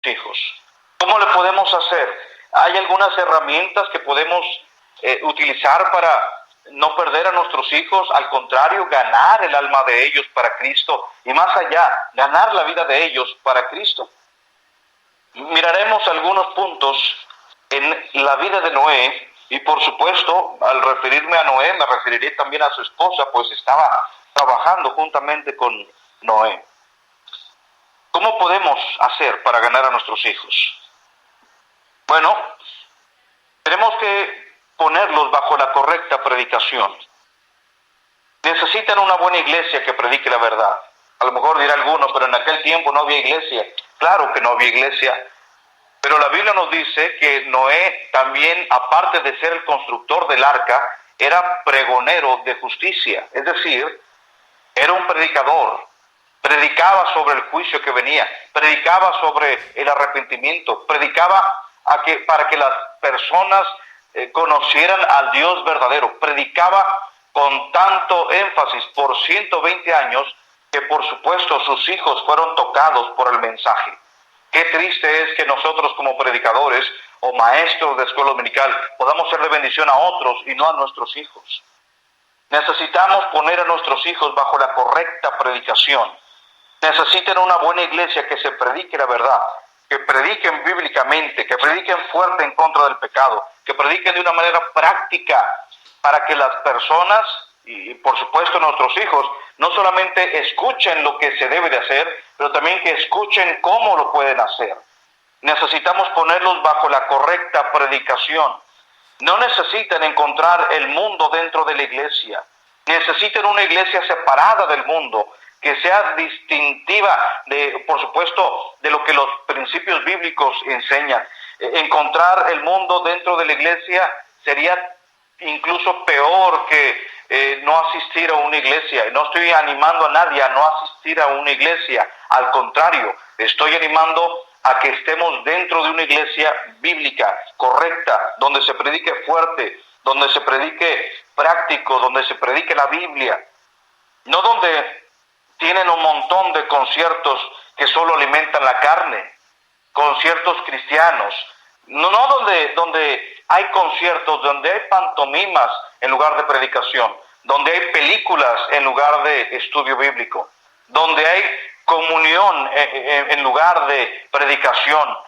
hijos. ¿Cómo le podemos hacer? Hay algunas herramientas que podemos utilizar para no perder a nuestros hijos, al contrario, ganar el alma de ellos para Cristo y más allá, ganar la vida de ellos para Cristo. Miraremos algunos puntos en la vida de Noé y por supuesto, al referirme a Noé, me referiré también a su esposa, pues estaba trabajando juntamente con Noé. ¿Cómo podemos hacer para ganar a nuestros hijos? Bueno, tenemos que ponerlos bajo la correcta predicación. Necesitan una buena iglesia que predique la verdad. A lo mejor dirá alguno, pero en aquel tiempo no había iglesia. Claro que no había iglesia. Pero la Biblia nos dice que Noé también, aparte de ser el constructor del arca, era pregonero de justicia. Es decir, era un predicador. Predicaba sobre el juicio que venía. Predicaba sobre el arrepentimiento. Predicaba para que las personas conocieran al Dios verdadero. Predicaba con tanto énfasis por 120 años que por supuesto sus hijos fueron tocados por el mensaje. Qué triste es que nosotros como predicadores o maestros de escuela dominical podamos ser de bendición a otros y no a nuestros hijos. Necesitamos poner a nuestros hijos bajo la correcta predicación. Necesitan una buena iglesia que se predique la verdad, que prediquen bíblicamente, que prediquen fuerte en contra del pecado, que prediquen de una manera práctica para que las personas y por supuesto nuestros hijos no solamente escuchen lo que se debe de hacer, pero también que escuchen cómo lo pueden hacer. Necesitamos ponerlos bajo la correcta predicación. No necesitan encontrar el mundo dentro de la iglesia. Necesitan una iglesia separada del mundo, que sea distintiva, por supuesto, de lo que los principios bíblicos enseñan. Encontrar el mundo dentro de la iglesia sería incluso peor que no asistir a una iglesia. No estoy animando a nadie a no asistir a una iglesia. Al contrario, estoy animando a que estemos dentro de una iglesia bíblica, correcta, donde se predique fuerte, donde se predique práctico, donde se predique la Biblia. No donde tienen un montón de conciertos que solo alimentan la carne, conciertos cristianos. No donde hay conciertos, donde hay pantomimas en lugar de predicación, donde hay películas en lugar de estudio bíblico, donde hay comunión en lugar de predicación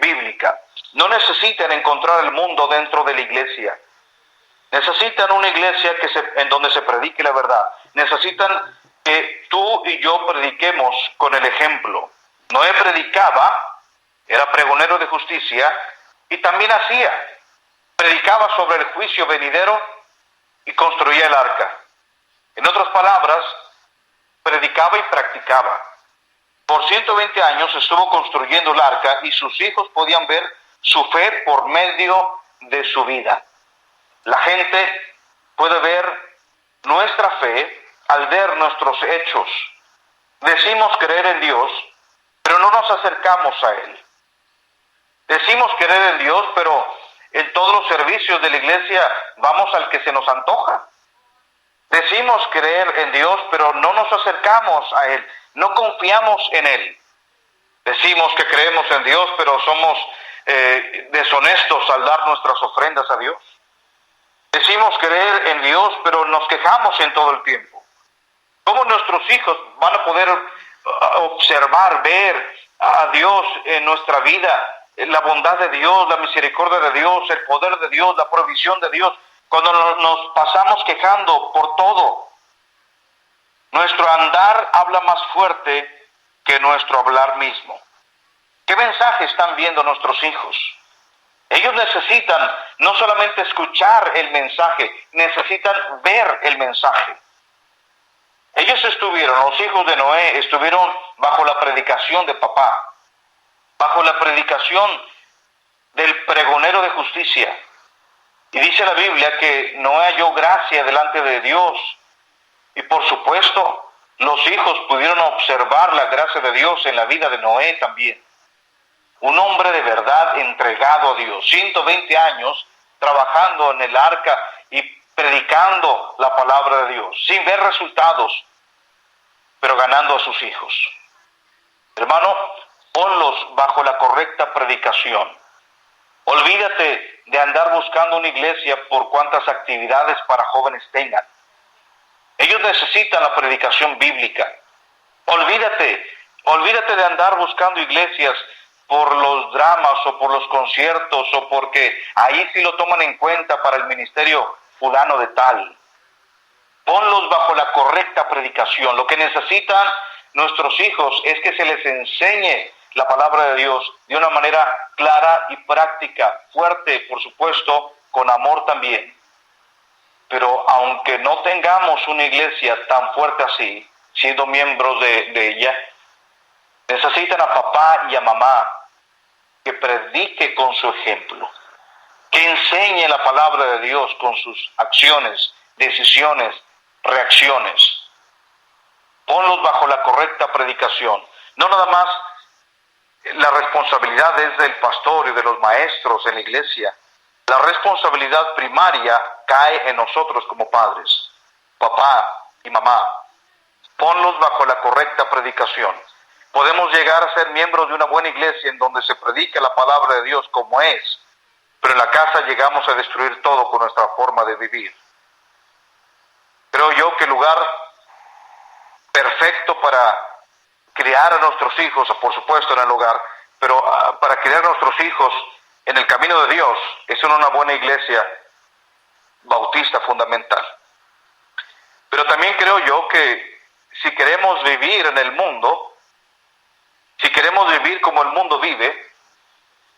bíblica. No necesitan encontrar el mundo dentro de la iglesia. Necesitan una iglesia en donde se predique la verdad. Necesitan que tú y yo prediquemos con el ejemplo. Noé predicaba, era pregonero de justicia y también predicaba sobre el juicio venidero y construía el arca. En otras palabras, predicaba y practicaba. Por 120 años estuvo construyendo el arca y sus hijos podían ver su fe por medio de su vida. La gente puede ver nuestra fe al ver nuestros hechos. Decimos creer en Dios, pero no nos acercamos a Él. Decimos creer en Dios, pero en todos los servicios de la iglesia vamos al que se nos antoja. Decimos creer en Dios, pero no nos acercamos a Él, no confiamos en Él. Decimos que creemos en Dios, pero somos deshonestos al dar nuestras ofrendas a Dios. Decimos creer en Dios, pero nos quejamos en todo el tiempo. ¿Cómo nuestros hijos van a poder observar, ver a Dios en nuestra vida, la bondad de Dios, la misericordia de Dios, el poder de Dios, la provisión de Dios, cuando nos pasamos quejando por todo? Nuestro andar habla más fuerte que nuestro hablar mismo. ¿Qué mensaje están viendo nuestros hijos? Ellos necesitan no solamente escuchar el mensaje, necesitan ver el mensaje. Los hijos de Noé estuvieron bajo la predicación de papá, bajo la predicación del pregonero de justicia. Y dice la Biblia que Noé halló gracia delante de Dios. Y por supuesto, los hijos pudieron observar la gracia de Dios en la vida de Noé también. Un hombre de verdad entregado a Dios, 120 años trabajando en el arca y predicando la palabra de Dios, sin ver resultados, pero ganando a sus hijos. Hermano, Ponlos bajo la correcta predicación. Olvídate de andar buscando una iglesia por cuantas actividades para jóvenes tengan. Ellos necesitan la predicación bíblica. Olvídate de andar buscando iglesias por los dramas o por los conciertos o porque ahí sí lo toman en cuenta para el ministerio fulano de tal. Ponlos bajo la correcta predicación. Lo que necesitan nuestros hijos es que se les enseñe la palabra de Dios de una manera clara y práctica, fuerte, por supuesto, con amor también. Pero aunque no tengamos una iglesia tan fuerte así, siendo miembros de ella, necesitan a papá y a mamá que predique con su ejemplo, que enseñe la palabra de Dios con sus acciones, decisiones, reacciones. Ponlos bajo la correcta predicación. No nada más la responsabilidad es del pastor y de los maestros en la iglesia. La responsabilidad primaria cae en nosotros como padres, papá y mamá. Ponlos bajo la correcta predicación. Podemos llegar a ser miembros de una buena iglesia en donde se predica la palabra de Dios como es, pero en la casa llegamos a destruir todo con nuestra forma de vivir. Creo yo que el lugar perfecto para criar a nuestros hijos, por supuesto en el hogar, pero para criar a nuestros hijos en el camino de Dios es en una buena iglesia bautista fundamental. Pero también creo yo que si queremos vivir en el mundo, si queremos vivir como el mundo vive,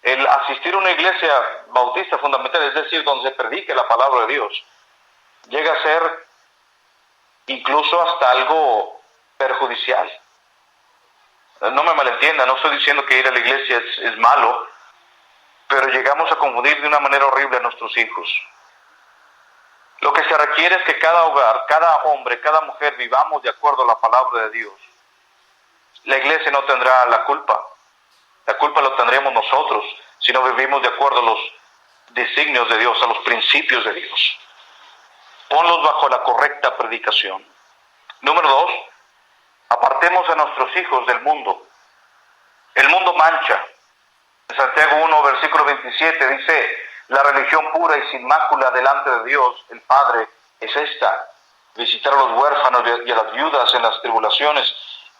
el asistir a una iglesia bautista fundamental, es decir, donde se predique la palabra de Dios, llega a ser incluso hasta algo perjudicial. No me malentienda, no estoy diciendo que ir a la iglesia es malo, pero llegamos a confundir de una manera horrible a nuestros hijos. Lo que se requiere es que cada hogar, cada hombre, cada mujer vivamos de acuerdo a la palabra de Dios. La iglesia no tendrá la culpa la tendremos nosotros si no vivimos de acuerdo a los designios de Dios, a los principios de Dios. Ponlos bajo la correcta predicación. Número 2, apartemos a nuestros hijos del mundo. El mundo mancha. En Santiago 1, versículo 27 dice: la religión pura y sin mácula delante de Dios, el Padre, es esta: visitar a los huérfanos y a las viudas en las tribulaciones,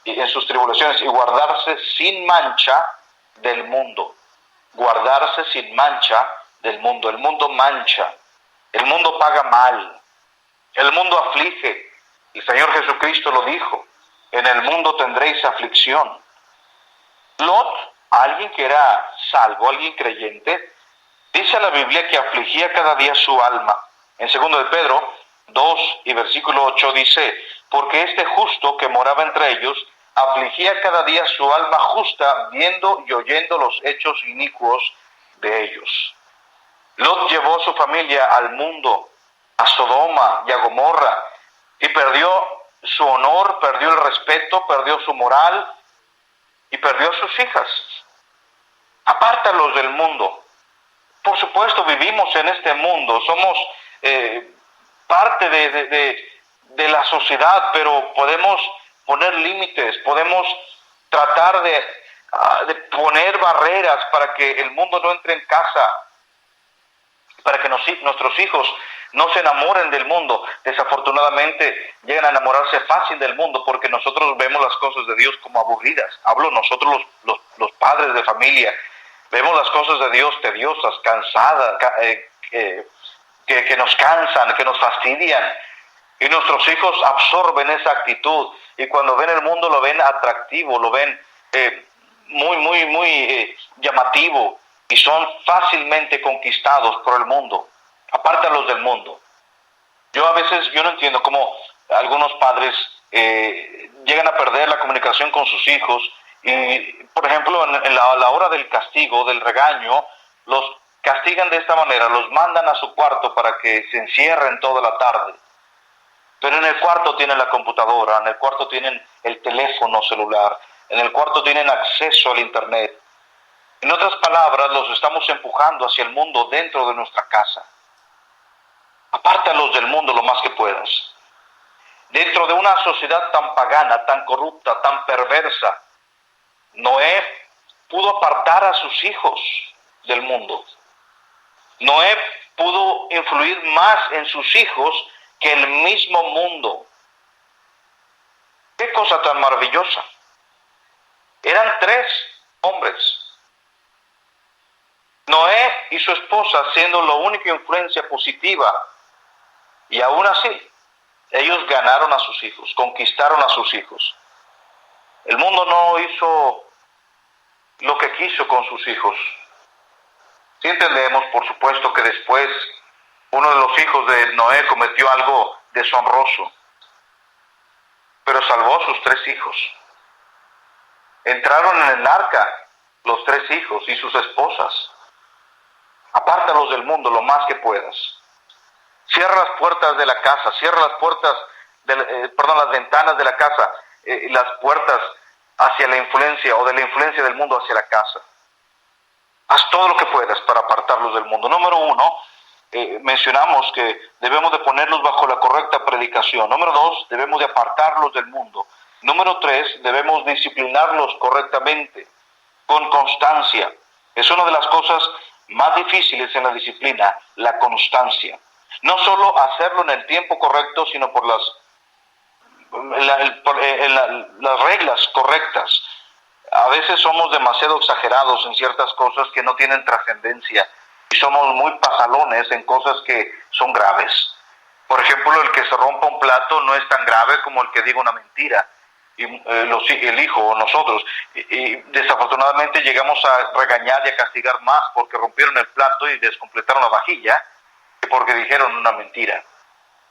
en sus tribulaciones, y guardarse sin mancha del mundo. Guardarse sin mancha del mundo. El mundo mancha. El mundo paga mal. El mundo aflige. El Señor Jesucristo lo dijo: en el mundo tendréis aflicción. Lot, alguien que era salvo, alguien creyente, dice la Biblia que afligía cada día su alma. En 2 de Pedro 2 y versículo 8 dice: porque este justo que moraba entre ellos afligía cada día su alma justa, viendo y oyendo los hechos inicuos de ellos. Lot llevó a su familia al mundo, a Sodoma y a Gomorra, y perdió su honor, perdió el respeto, perdió su moral y perdió a sus hijas. Apártalos del mundo. Por supuesto, vivimos en este mundo, somos parte de la sociedad, pero podemos poner límites, podemos tratar de poner barreras para que el mundo no entre en casa, para que nuestros hijos no se enamoren del mundo. Desafortunadamente llegan a enamorarse fácil del mundo porque nosotros vemos las cosas de Dios como aburridas. Hablo nosotros los padres de familia, vemos las cosas de Dios tediosas, cansadas, que nos cansan, que nos fastidian. Y nuestros hijos absorben esa actitud y cuando ven el mundo lo ven atractivo, lo ven muy llamativo y son fácilmente conquistados por el mundo. Apártalos del mundo. Yo no entiendo cómo algunos padres llegan a perder la comunicación con sus hijos y, por ejemplo, en la hora del castigo, del regaño, los castigan de esta manera, los mandan a su cuarto para que se encierren toda la tarde. Pero en el cuarto tienen la computadora, en el cuarto tienen el teléfono celular, en el cuarto tienen acceso al internet. En otras palabras, los estamos empujando hacia el mundo dentro de nuestra casa. Apártalos del mundo lo más que puedas. Dentro de una sociedad tan pagana, tan corrupta, tan perversa, Noé pudo apartar a sus hijos del mundo. Noé pudo influir más en sus hijos que el mismo mundo. ¡Qué cosa tan maravillosa! Eran 3 hombres. Noé y su esposa siendo la única influencia positiva. Y aún así, ellos ganaron a sus hijos, conquistaron a sus hijos. El mundo no hizo lo que quiso con sus hijos. Sí entendemos, por supuesto, que después uno de los hijos de Noé cometió algo deshonroso, pero salvó a sus 3 hijos. Entraron en el arca los 3 hijos y sus esposas. Apártalos del mundo lo más que puedas. Cierra las puertas de la casa, cierra las puertas, las ventanas de la casa, las puertas hacia la influencia o de la influencia del mundo hacia la casa. Haz todo lo que puedas para apartarlos del mundo. Número 1, mencionamos que debemos de ponerlos bajo la correcta predicación. Número 2, debemos de apartarlos del mundo. Número 3, debemos disciplinarlos correctamente, con constancia. Es una de las cosas más difíciles en la disciplina, la constancia. No solo hacerlo en el tiempo correcto, sino por las reglas correctas. A veces somos demasiado exagerados en ciertas cosas que no tienen trascendencia y somos muy pasalones en cosas que son graves. Por ejemplo, el que se rompa un plato no es tan grave como el que diga una mentira, y el hijo o nosotros. Y desafortunadamente llegamos a regañar y a castigar más porque rompieron el plato y descompletaron la vajilla que porque dijeron una mentira.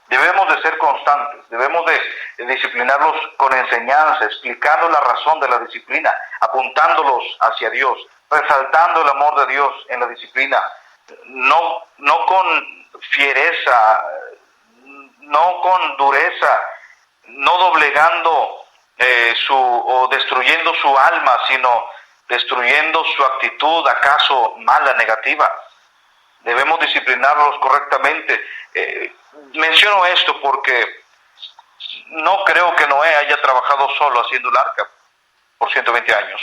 Debemos de ser constantes, debemos de disciplinarlos con enseñanza, explicando la razón de la disciplina, apuntándolos hacia Dios, resaltando el amor de Dios en la disciplina, no con fiereza, no con dureza, no doblegando o destruyendo su alma, sino destruyendo su actitud, acaso mala, negativa. Debemos disciplinarlos correctamente. Menciono esto porque no creo que Noé haya trabajado solo haciendo el arca por 120 años.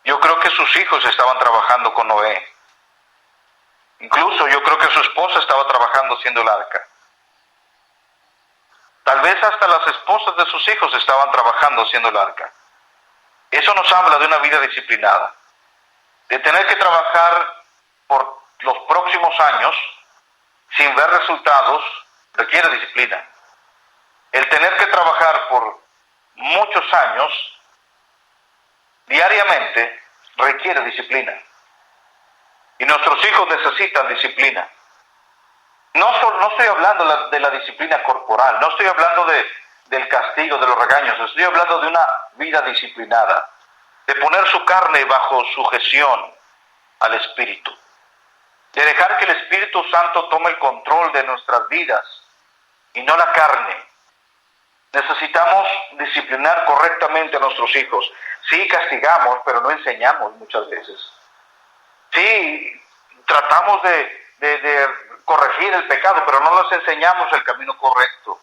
Yo creo que sus hijos estaban trabajando con Noé. Incluso yo creo que su esposa estaba trabajando haciendo el arca. Tal vez hasta las esposas de sus hijos estaban trabajando haciendo el arca. Eso nos habla de una vida disciplinada. De tener que trabajar por los próximos años sin ver resultados requiere disciplina. El tener que trabajar por muchos años diariamente requiere disciplina. Y nuestros hijos necesitan disciplina. No estoy hablando de la disciplina corporal, no estoy hablando del castigo, de los regaños, estoy hablando de una vida disciplinada, de poner su carne bajo sujeción al Espíritu, de dejar que el Espíritu Santo tome el control de nuestras vidas y no la carne. Necesitamos disciplinar correctamente a nuestros hijos. Sí, castigamos, pero no enseñamos muchas veces. Sí, tratamos de corregir el pecado, pero no les enseñamos el camino correcto.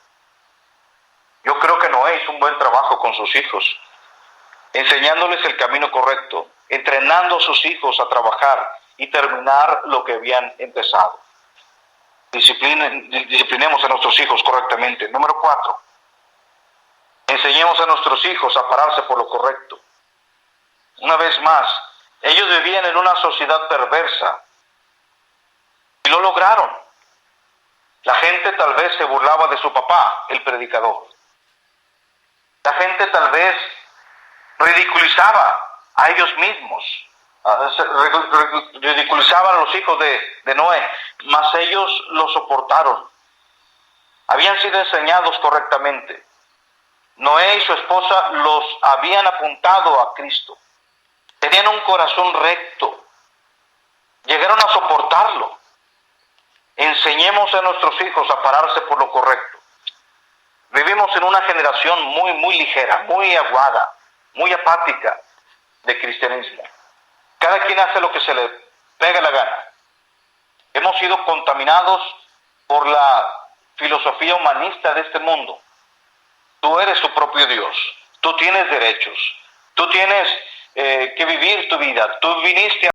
Yo creo que Noé hizo un buen trabajo con sus hijos, enseñándoles el camino correcto, entrenando a sus hijos a trabajar y terminar lo que habían empezado. Disciplinemos a nuestros hijos correctamente. Número 4, enseñemos a nuestros hijos a pararse por lo correcto. Una vez más, ellos vivían en una sociedad perversa y lo lograron. La gente tal vez se burlaba de su papá, el predicador. La gente tal vez ridiculizaba a ellos mismos, ridiculizaban a los hijos de Noé, mas ellos lo soportaron. Habían sido enseñados correctamente. Noé y su esposa los habían apuntado a Cristo. Tenían un corazón recto. Llegaron a soportarlo. Enseñemos a nuestros hijos a pararse por lo correcto. Vivimos en una generación muy ligera, muy aguada, muy apática de cristianismo. Cada quien hace lo que se le pega la gana. Hemos sido contaminados por la filosofía humanista de este mundo. Tú eres tu propio Dios. Tú tienes derechos. Tú tienes que vivir tu vida. Tú viniste